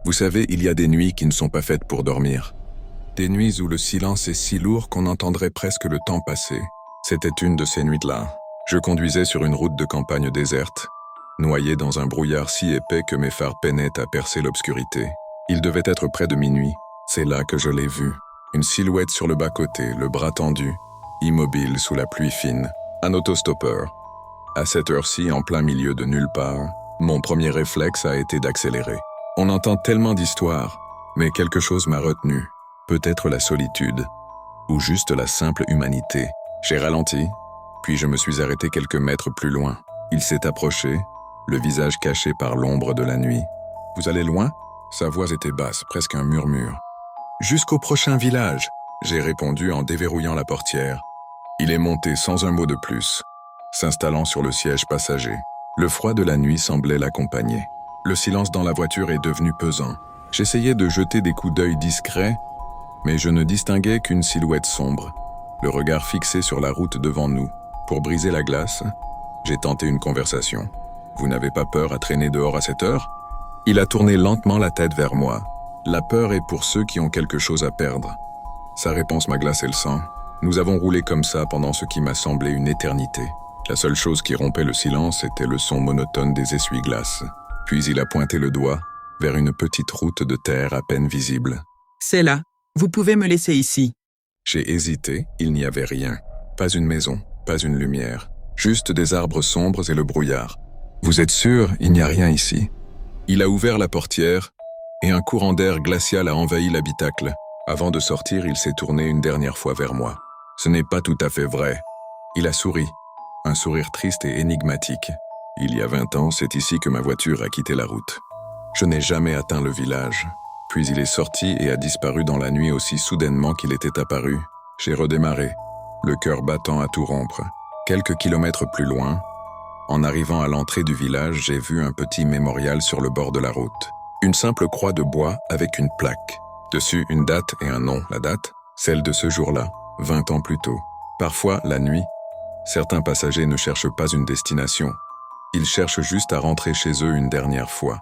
Vous savez, il y a des nuits qui ne sont pas faites pour dormir. Des nuits où le silence est si lourd qu'on entendrait presque le temps passer. C'était une de ces nuits-là. Je conduisais sur une route de campagne déserte, noyé dans un brouillard si épais que mes phares peinaient à percer l'obscurité. Il devait être près de minuit. C'est là que je l'ai vu. Une silhouette sur le bas-côté, le bras tendu, immobile sous la pluie fine. Un autostoppeur. À cette heure-ci, en plein milieu de nulle part, mon premier réflexe a été d'accélérer. On entend tellement d'histoires, mais quelque chose m'a retenu. Peut-être la solitude, ou juste la simple humanité. J'ai ralenti, puis je me suis arrêté quelques mètres plus loin. Il s'est approché, le visage caché par l'ombre de la nuit. « Vous allez loin ?» Sa voix était basse, presque un murmure. « Jusqu'au prochain village !» j'ai répondu en déverrouillant la portière. Il est monté sans un mot de plus, s'installant sur le siège passager. Le froid de la nuit semblait l'accompagner. Le silence dans la voiture est devenu pesant. J'essayais de jeter des coups d'œil discrets, mais je ne distinguais qu'une silhouette sombre, le regard fixé sur la route devant nous. Pour briser la glace, j'ai tenté une conversation. « Vous n'avez pas peur à traîner dehors à cette heure ?» Il a tourné lentement la tête vers moi. La peur est pour ceux qui ont quelque chose à perdre. Sa réponse m'a glacé le sang. Nous avons roulé comme ça pendant ce qui m'a semblé une éternité. La seule chose qui rompait le silence était le son monotone des essuie-glaces. Puis il a pointé le doigt vers une petite route de terre à peine visible. « C'est là. Vous pouvez me laisser ici. » J'ai hésité, il n'y avait rien. Pas une maison, pas une lumière. Juste des arbres sombres et le brouillard. « Vous êtes sûr, il n'y a rien ici ?» Il a ouvert la portière et un courant d'air glacial a envahi l'habitacle. Avant de sortir, il s'est tourné une dernière fois vers moi. « Ce n'est pas tout à fait vrai. » Il a souri, un sourire triste et énigmatique. « Il y a 20 ans, c'est ici que ma voiture a quitté la route. Je n'ai jamais atteint le village. » Puis il est sorti et a disparu dans la nuit aussi soudainement qu'il était apparu. J'ai redémarré, le cœur battant à tout rompre. Quelques kilomètres plus loin, en arrivant à l'entrée du village, j'ai vu un petit mémorial sur le bord de la route. Une simple croix de bois avec une plaque. Dessus, une date et un nom. La date, celle de ce jour-là, 20 ans plus tôt. Parfois, la nuit, certains passagers ne cherchent pas une destination. Ils cherchent juste à rentrer chez eux une dernière fois.